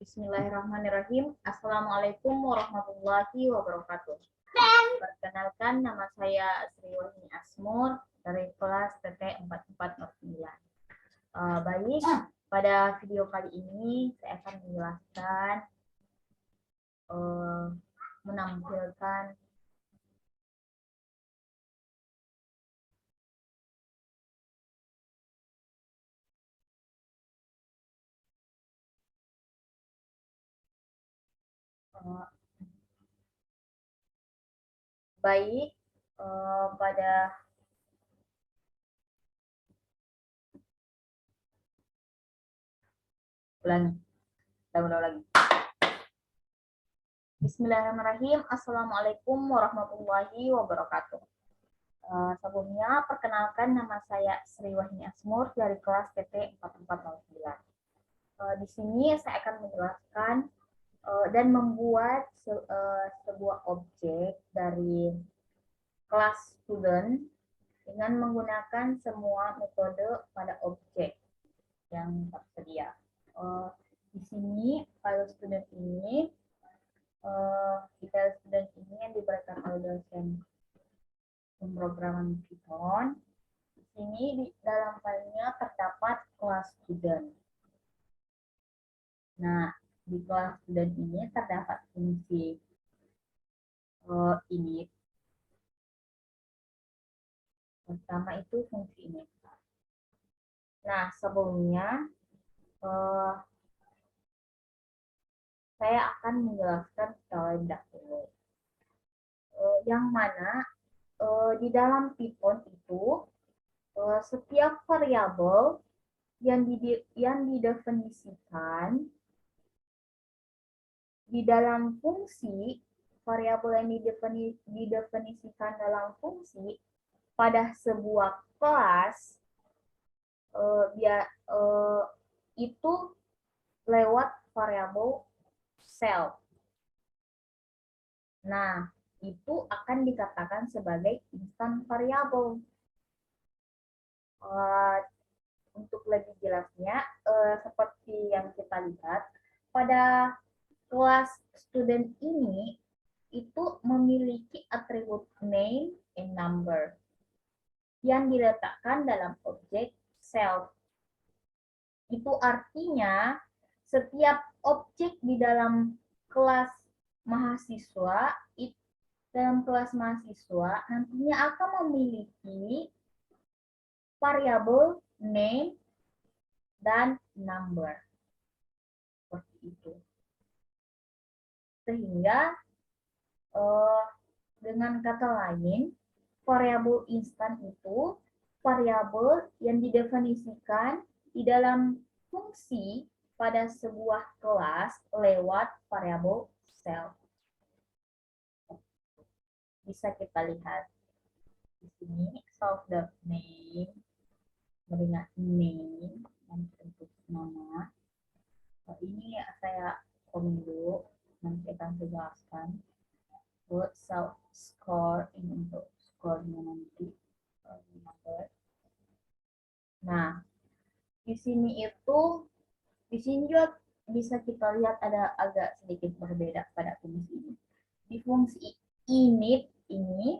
Bismillahirrahmanirrahim. Assalamualaikum warahmatullahi wabarakatuh. Perkenalkan, nama saya Sri Wahyuni Asmur dari kelas TT 4409. Baik, pada video kali ini saya akan menjelaskan, menampilkan pada ulang lagi. Bismillahirrahmanirrahim. Assalamualaikum warahmatullahi wabarakatuh. Sebelumnya, perkenalkan, nama saya Sri Wahyuni Asmur dari kelas TT 4409. Di sini saya akan menjelaskan dan membuat sebuah objek dari kelas student dengan menggunakan semua metode pada objek yang tersedia. Di sini file student ini yang diberikan oleh dosen pemrograman Python. Di sini di dalam filenya terdapat kelas student. Nah, di kelas student ini terdapat fungsi init. Pertama itu fungsi init. Nah, sebelumnya saya akan menjelaskan terlebih dahulu. Yang mana di dalam Python itu setiap variabel yang didefinisikan di dalam fungsi, variabel yang didefinisikan dalam fungsi pada sebuah kelas itu lewat variabel self. Nah, itu akan dikatakan sebagai instan variabel. Untuk lebih jelasnya, seperti yang kita lihat, pada kelas student ini itu memiliki atribut name and number yang diletakkan dalam objek self. Itu artinya setiap objek di dalam kelas mahasiswa nantinya akan memiliki variabel name dan number. Seperti itu. Sehingga dengan kata lain, variabel instan itu variabel yang didefinisikan di dalam fungsi pada sebuah kelas lewat variabel self. Bisa kita lihat di sini self.name dengan name yang bentuk nama. Ini saya komen dulu, nanti akan saya jelaskan. Buat self score ini untuk skornya nanti. Nah, di sini juga bisa kita lihat ada agak sedikit berbeda pada fungsi ini. Di fungsi init ini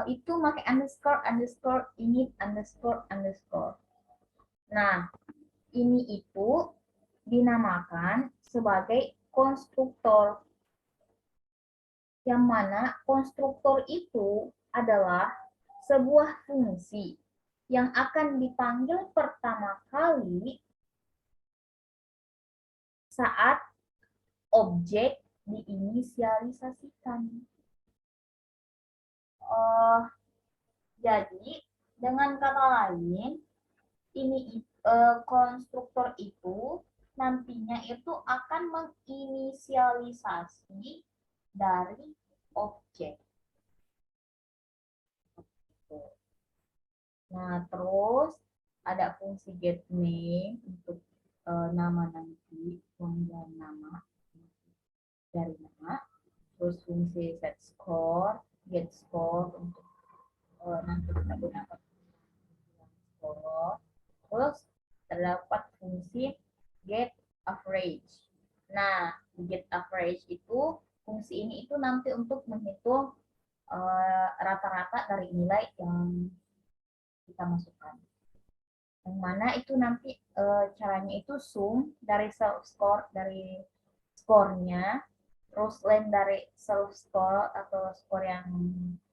itu pakai underscore init underscore. Nah, ini itu dinamakan sebagai konstruktor. Yang mana konstruktor itu adalah sebuah fungsi yang akan dipanggil pertama kali saat objek diinisialisasikan. Jadi, dengan kata lain, konstruktor itu nantinya itu akan menginisialisasi dari objek. Nah, terus ada fungsi getName untuk nama nanti, pemanggilan nama dari nama. Terus fungsi setScore, getScore untuk nanti kita gunakan score. Terus terdapat fungsi average. Nah, digit average itu fungsi ini itu nanti untuk menghitung rata-rata dari nilai yang kita masukkan. Yang mana itu nanti caranya itu sum dari self score dari skornya, terus length dari self score atau skor yang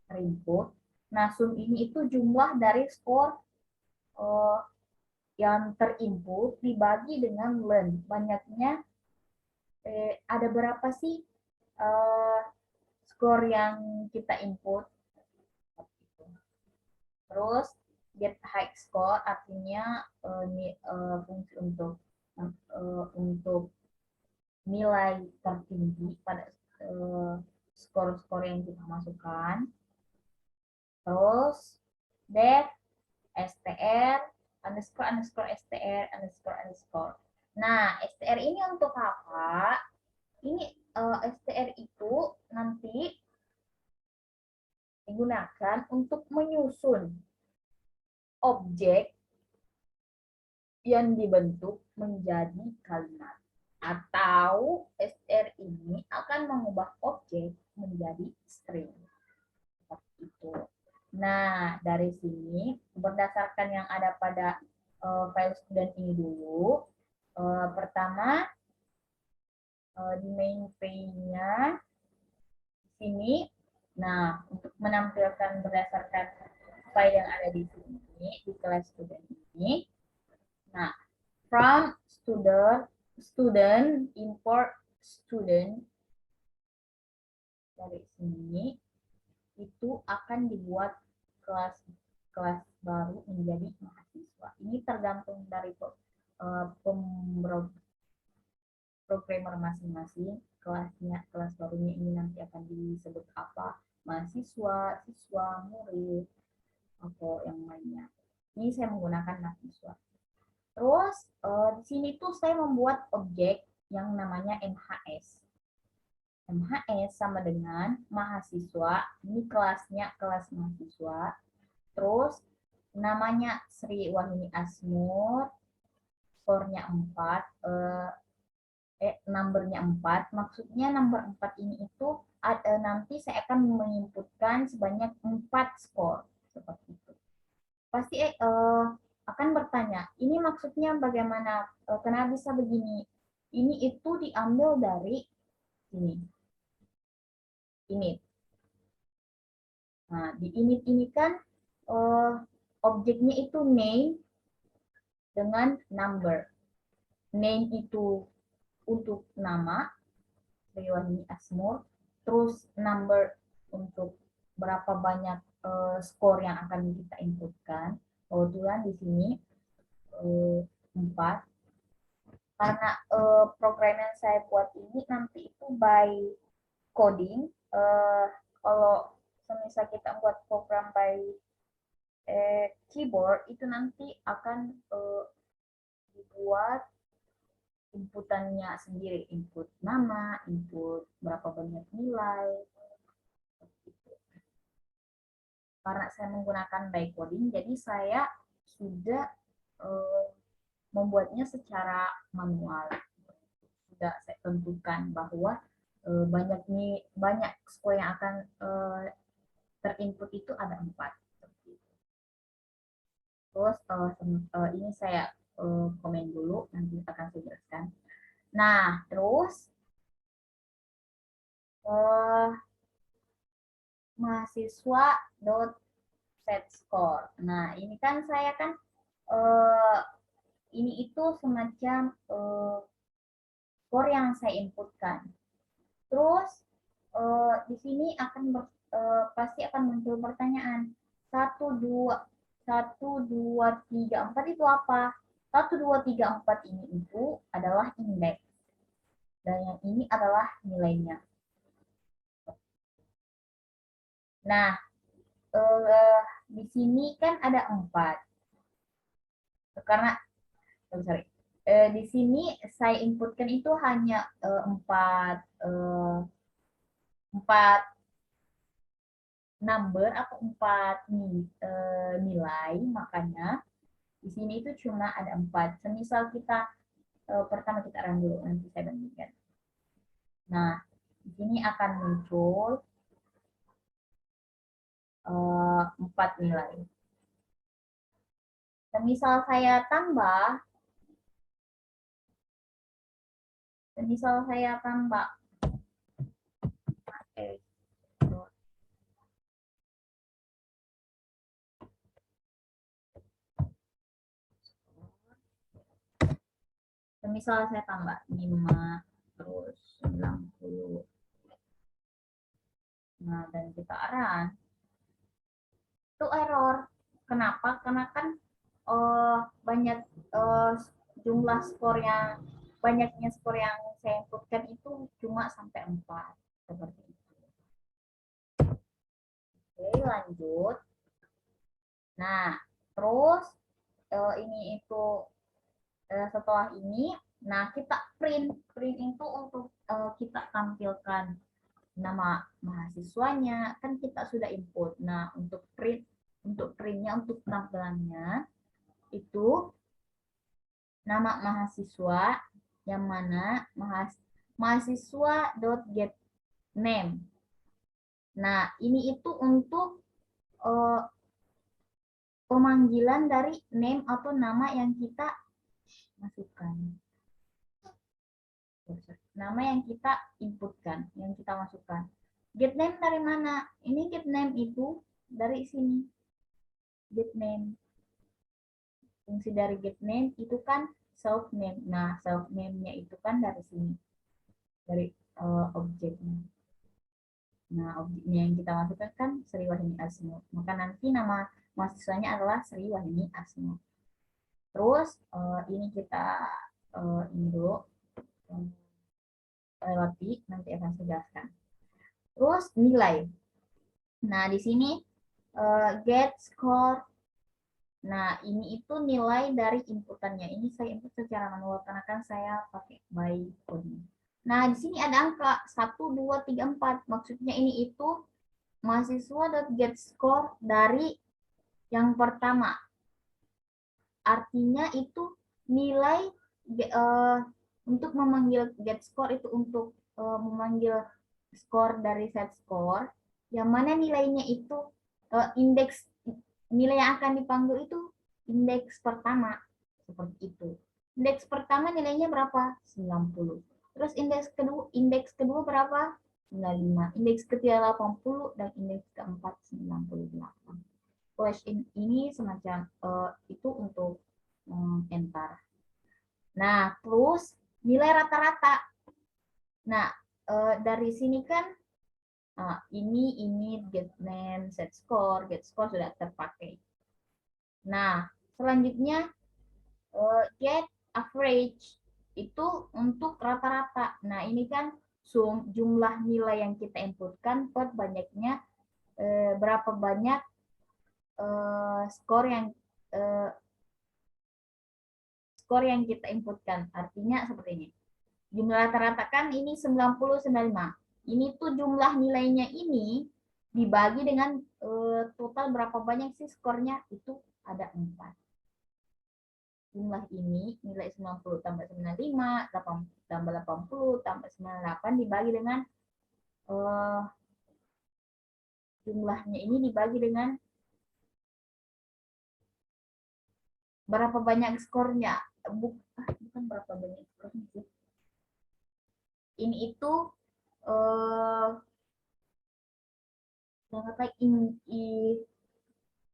terinput. Nah, sum ini itu jumlah dari skor yang terinput dibagi dengan length. Banyaknya ada berapa sih skor yang kita input. Terus get high score artinya fungsi untuk nilai tertinggi pada skor-skor yang kita masukkan. Terus that str underscore. Nah, str ini untuk apa? Ini str itu nanti digunakan untuk menyusun objek yang dibentuk menjadi kalimat. Atau str ini akan mengubah objek menjadi string. Seperti itu. Nah, dari sini berdasarkan yang ada pada file student ini dulu. Pertama, di main page-nya sini. Nah, untuk menampilkan berdasarkan file yang ada di sini di kelas student ini. Nah, from student import student dari sini itu akan dibuat kelas baru menjadi mahasiswa. Ini tergantung dari programmer masing-masing. Kelas barunya ini nanti akan disebut apa? Mahasiswa, siswa, murid, atau yang lainnya. Ini saya menggunakan mahasiswa. Terus di sini tuh saya membuat objek yang namanya MHS. MHS sama dengan mahasiswa. Ini kelasnya kelas mahasiswa. Terus namanya Sri Wahyuni Asmur. Skornya 4. Numbernya 4. Maksudnya nomor 4 ini itu nanti saya akan menginputkan sebanyak 4 skor. Seperti itu. Pasti akan bertanya, ini maksudnya bagaimana? Kenapa bisa begini? Ini itu diambil dari ini. Init. Nah, di init ini kan objeknya itu name dengan number. Name itu untuk nama, Sri Wahyuni Asmur, terus number untuk berapa banyak skor yang akan kita inputkan. Kebetulan di sini 4. Karena program yang saya buat ini nanti itu by coding. Kalau misal kita buat program by keyboard itu nanti akan dibuat inputannya sendiri, input nama, input berapa banyak nilai. Karena saya menggunakan by coding, jadi saya sudah membuatnya secara manual. Sudah saya tentukan bahwa banyak skor yang akan terinput itu ada 4. Terus ini saya komen dulu, nanti akan saya jelaskan. Nah, terus mahasiswa dot set score. Nah, ini kan saya kan ini itu semacam skor yang saya inputkan. Terus di sini akan pasti akan muncul pertanyaan 1, 2, 3, 4 itu apa? 1, 2, 3, 4 ini itu adalah indeks. Dan yang ini adalah nilainya. Nah, di sini kan ada 4. Karena, di sini saya inputkan itu hanya 4 number atau 4 nilai, makanya di sini itu cuma ada 4. Semisal kita pertama kita run dulu, nanti saya bandingkan. Nah, di sini akan muncul 4 nilai. Semisal saya tambah, semisal saya tambah 5 terus 90. Nah, dan kita run, itu error. Kenapa? Karena kan banyak jumlah skor yang banyaknya skor yang saya inputkan itu cuma sampai 4 seperti itu. Oke, lanjut. Nah, terus ini itu setelah ini, nah kita print itu untuk kita tampilkan nama mahasiswanya, kan kita sudah input. Nah, untuk printnya, untuk tampilannya itu nama mahasiswa yang mana mahasiswa.getName. Nah, ini itu untuk pemanggilan dari name atau nama yang kita masukkan. Nama yang kita inputkan, yang kita masukkan. GetName dari mana? Ini GetName itu dari sini. GetName. Fungsi dari GetName itu kan self-name. Nah, self-name-nya itu kan dari sini. Dari objeknya. Nah, objeknya yang kita masukkan kan Sri Wahyuni Asmur. Maka nanti nama mahasiswanya adalah Sri Wahyuni Asmur. Terus ini kita ini dulu lewati, nanti akan saya jelaskan. Terus nilai. Nah, di sini get score. Nah, ini itu nilai dari inputannya. Ini saya input secara manual karena kan saya pakai by coding. Nah, di sini ada angka 1, 2, 3, 4. Maksudnya ini itu mahasiswa.get score dari yang pertama. Artinya itu nilai untuk memanggil get score itu untuk memanggil skor dari set score, yang mana nilainya itu indeks nilai yang akan dipanggil itu indeks pertama, seperti itu. Indeks pertama nilainya berapa? 90. Terus indeks kedua berapa? 95. Indeks ketiga 80 dan indeks keempat 98. Question ini semacam itu untuk enter. Nah, terus nilai rata-rata. Nah, dari sini kan ini get name, get score sudah terpakai. Nah, selanjutnya get average itu untuk rata-rata. Nah, ini kan jumlah nilai yang kita inputkan per banyaknya berapa banyak skor yang kita inputkan. Artinya seperti ini. Jumlah rata-rata kan ini 90, 95. Ini tuh jumlah nilainya ini dibagi dengan total berapa banyak sih skornya, itu ada 4. Jumlah ini nilai 90 tambah 95, 8, tambah 80, tambah 98 dibagi dengan jumlahnya ini dibagi dengan berapa banyak skornya. Bukan berapa banyak skornya sih. Ini itu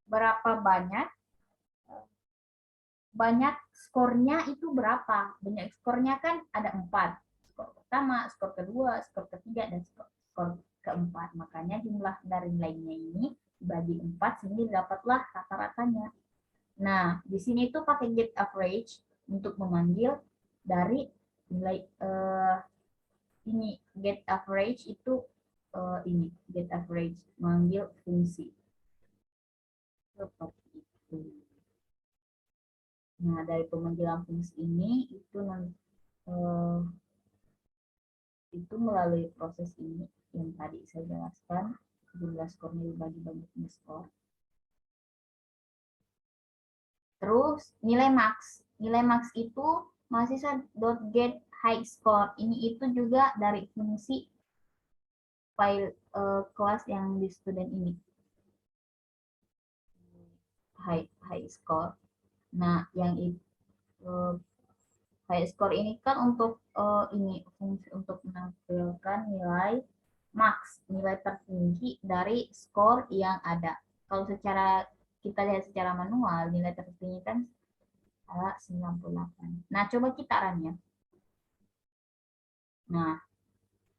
berapa banyak skornya itu berapa. Banyak skornya kan ada 4. Skor pertama, skor kedua, skor ketiga, dan skor keempat. Makanya jumlah dari nilainya ini dibagi 4 sehingga dapatlah rata-ratanya. Nah, di sini itu pakai get average untuk memanggil dari nilai ini. Get average itu ini get average manggil fungsi seperti itu. Nah, dari pemanggilan fungsi ini itu melalui proses ini yang tadi saya jelaskan, jumlah skornya dibagi banyaknya skor. Terus nilai max itu mahasiswa.get high score ini itu juga dari fungsi file kelas yang di student ini high score. Nah, yang itu high score ini kan untuk ini fungsi untuk menampilkan nilai max, nilai tertinggi dari skor yang ada. Kalau secara kita lihat secara manual, nilai tertinggi kan 98. Nah, coba kita run ya. Nah,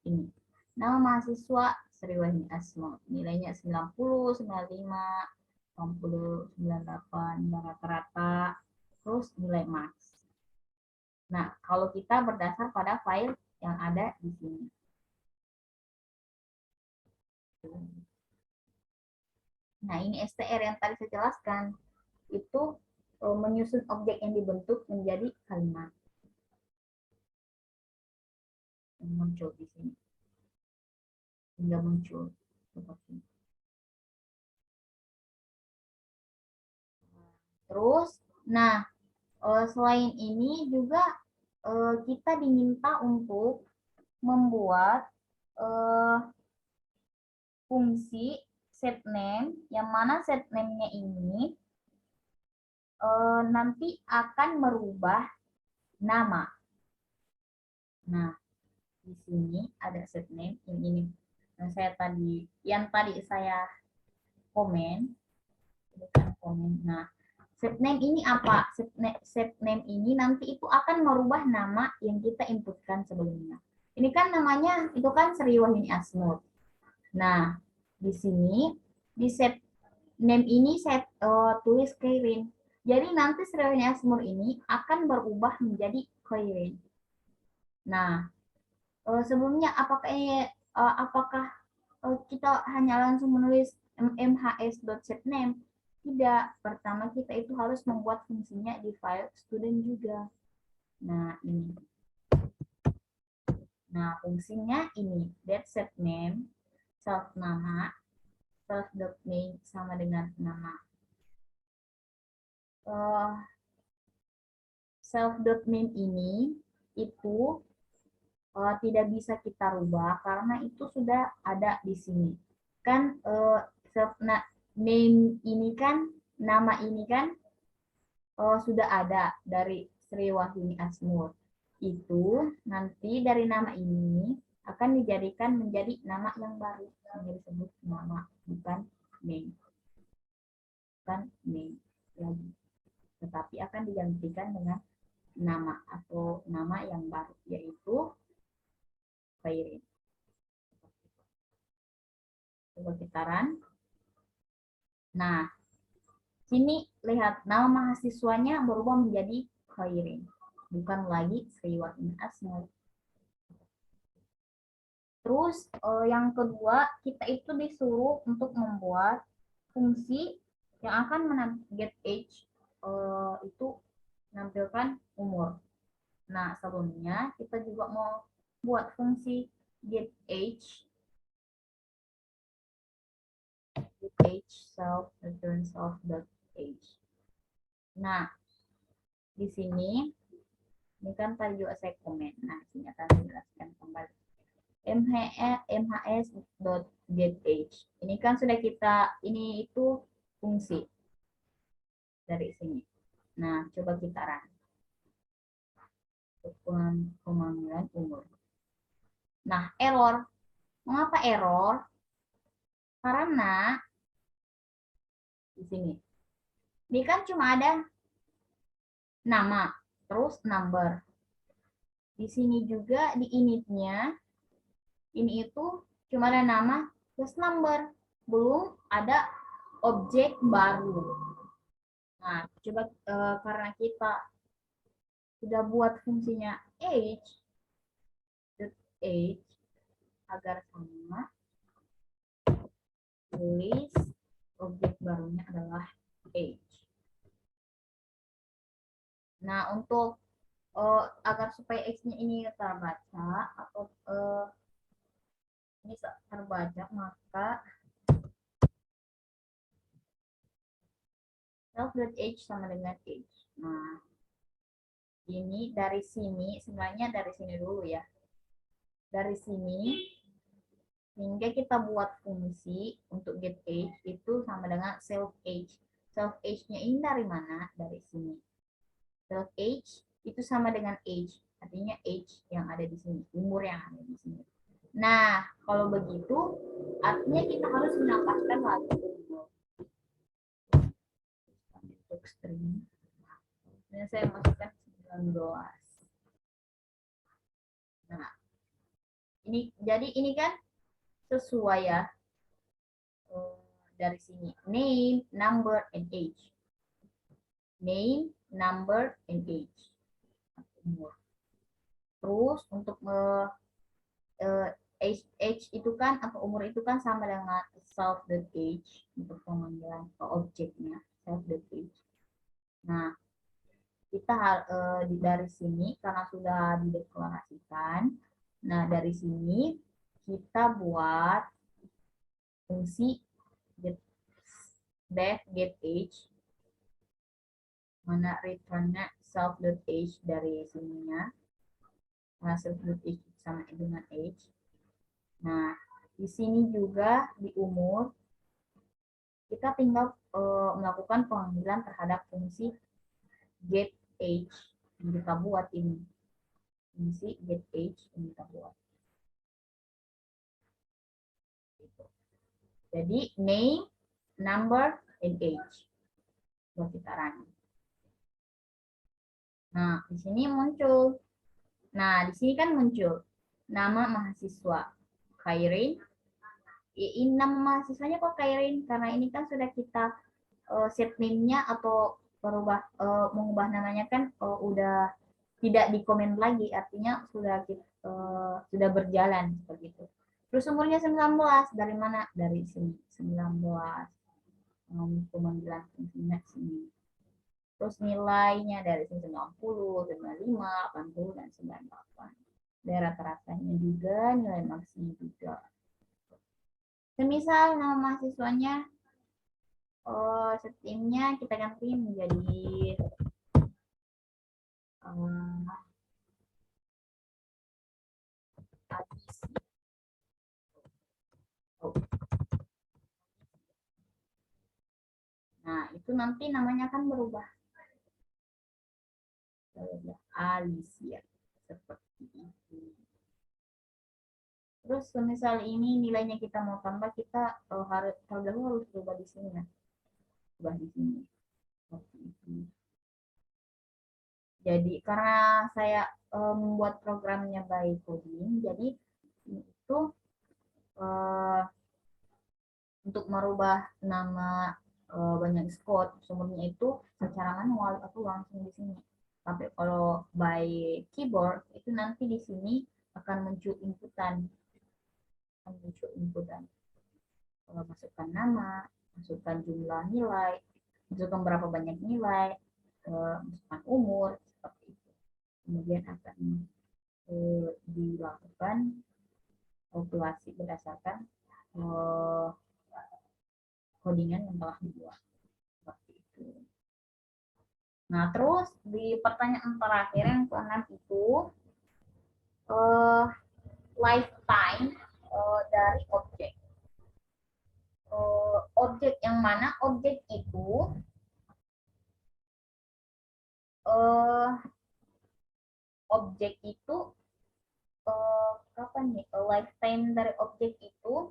ini. Nama mahasiswa Sriwahini Asmo. Nilainya 90, 95, 80, 98, rata-rata. Terus nilai max. Nah, kalau kita berdasar pada file yang ada di sini. Nah, ini STR yang tadi saya jelaskan. Itu menyusun objek yang dibentuk menjadi kalimat. Yang muncul di sini. Hingga muncul seperti ini. Terus, nah, selain ini juga kita diminta untuk membuat fungsi set name, yang mana set name-nya ini nanti akan merubah nama. Nah, di sini ada set name ini. Yang tadi saya komen. Nah, set name ini apa? Set name ini nanti itu akan merubah nama yang kita inputkan sebelumnya. Ini kan namanya itu kan Sriwahini Asmur. Nah, di sini di set name ini saya tulis Kairin. Jadi nanti Sriwahini Asmur ini akan berubah menjadi Kairin. Nah, sebelumnya apakah kita hanya langsung menulis mhs.setName? Tidak, pertama kita itu harus membuat fungsinya di file student juga. Nah, ini. Nah, fungsinya ini, that set name, self nama, self.name sama dengan nama. Self.name ini itu tidak bisa kita rubah karena itu sudah ada di sini. Kan name ini kan, nama ini kan sudah ada dari Sriwahini Asmur. Itu nanti dari nama ini akan dijadikan menjadi nama yang baru yang disebut nama, bukan name. Bukan name lagi. Tetapi akan digantikan dengan nama atau nama yang baru, yaitu Kairin. Coba kita run. Nah, sini lihat nama mahasiswanya berubah menjadi Khairin, bukan lagi Sriwahini Asmur. Terus yang kedua, kita itu disuruh untuk membuat fungsi yang akan get age itu menampilkan umur. Nah, sebelumnya kita juga mau buat fungsi get age self return self.age. Nah, di sini ini kan tadi juga saya komen. Nah, sini akan saya jelaskan kembali. mhs.getAge. Ini kan sudah ini itu fungsi dari sini. Nah, coba kita run. Pemanggilan umur. Nah, error. Mengapa error? Karena di sini. Ini kan cuma ada nama, terus number. Di sini juga di initnya, ini itu cuma ada nama plus number. Belum ada objek baru. Nah, coba karena kita sudah buat fungsinya age agar sama, tulis objek barunya adalah age. Nah, untuk agar supaya age-nya ini terbaca atau ini terbaca, maka self.age sama dengan age. Nah, ini dari sini, sebenarnya dari sini dulu ya. Dari sini hingga kita buat fungsi untuk get age itu sama dengan self age. Self age-nya ini dari mana? Dari sini. Self age itu sama dengan age, artinya age yang ada di sini, umur yang ada di sini. Nah, kalau begitu artinya kita harus menambahkan lagi umur. Untuk string. Dan saya masukkan 19. Nah, ini jadi ini kan sesuai ya dari sini. Name, number, and age. Name, number, and age. Umur. Terus untuk age itu kan atau umur itu kan sama dengan self dot age untuk pemanggilan objeknya self dot age. Nah, kita dari sini karena sudah dideklarasikan. Nah, dari sini kita buat fungsi get age, mana returnnya self dot age dari sininya, nah self dot age sama dengan age. Nah, di sini juga di umur kita tinggal melakukan pemanggilan terhadap fungsi get age yang kita buat ini. Fungsi get age yang kita buat. Jadi name, number, and age. Buat kita running. Nah, di sini muncul. Nah, di sini kan muncul nama mahasiswa Khairin. Ini nama mahasiswanya kok Khairin? Karena ini kan sudah kita set name-nya atau mengubah namanya kan udah tidak dikomen lagi, artinya sudah berjalan seperti itu. Terus umurnya 19, dari mana? Dari sini, 19. Pemanggilan fungsinya sini. Terus nilainya dari sini 90, 95, 80, dan 98. Dan rata-ratanya juga, nilai maksimum juga. Semisal nama mahasiswanya, settingnya kita ganti menjadi nah, itu nanti namanya akan berubah. Alicia. Seperti itu. Terus misal ini nilainya kita mau tambah, kita harus berubah di sini ya. Ubah di sini. Seperti itu. Jadi karena saya membuat programnya by coding, jadi itu untuk merubah nama banyak Scott semuanya itu secara manual atau langsung di sini. Tapi kalau by keyboard itu nanti di sini akan muncul inputan, masukkan nama, masukkan jumlah nilai, masukkan berapa banyak nilai, masukkan umur seperti itu. Kemudian akan dilakukan kalkulasi berdasarkan codingan yang telah dibuat seperti itu. Nah, terus di pertanyaan terakhir yang ke-6 itu lifetime dari objek. Objek yang mana? Objek itu kapan nih? Lifetime dari objek itu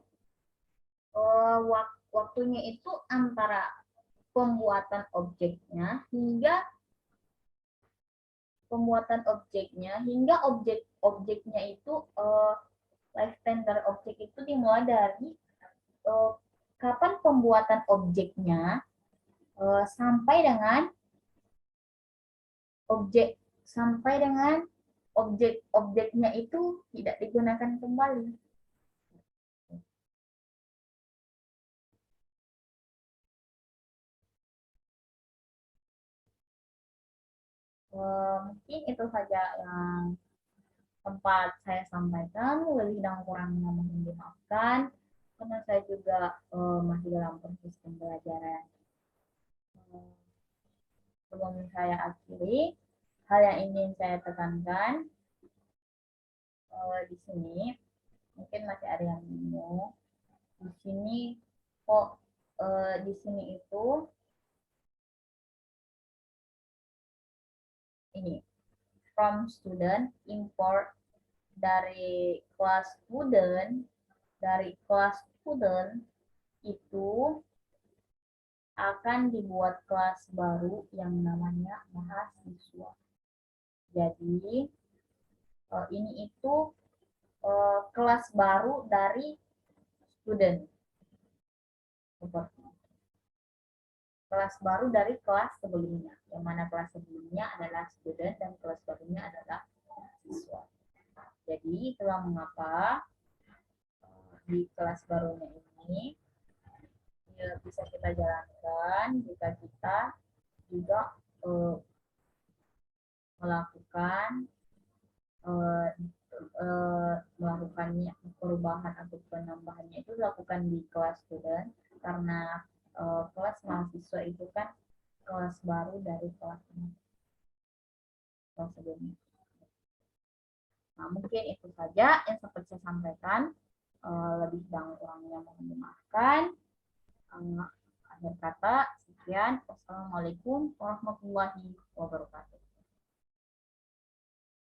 waktunya itu antara pembuatan objeknya hingga objeknya itu lifetime dari objek itu dimulai dari kapan pembuatan objeknya sampai dengan objeknya itu tidak digunakan kembali. Mungkin itu saja yang tempat saya sampaikan, lebih dan kurangnya mohon dimaafkan karena saya juga masih dalam proses pembelajaran. Sebelum saya akhiri, hal yang ingin saya tekankan di sini, mungkin masih ada yang bingung. Di sini kok di sini itu ini from student import dari kelas student itu akan dibuat kelas baru yang namanya mahasiswa. Jadi ini itu kelas baru dari student. Seperti kelas baru dari kelas sebelumnya. Yang mana kelas sebelumnya adalah student dan kelas barunya adalah mahasiswa. Jadi itulah mengapa di kelas barunya ini ya, bisa kita jalankan jika kita juga melakukan melakukannya perubahan atau penambahannya itu dilakukan di kelas student karena kelas mahasiswa itu kan kelas baru dari kelas sebelumnya. Nah, mungkin itu saja yang sempat saya sampaikan. Lebih dan kurangnya mohon dimaafkan. Akhir kata, sekian. Wassalamualaikum warahmatullahi wabarakatuh.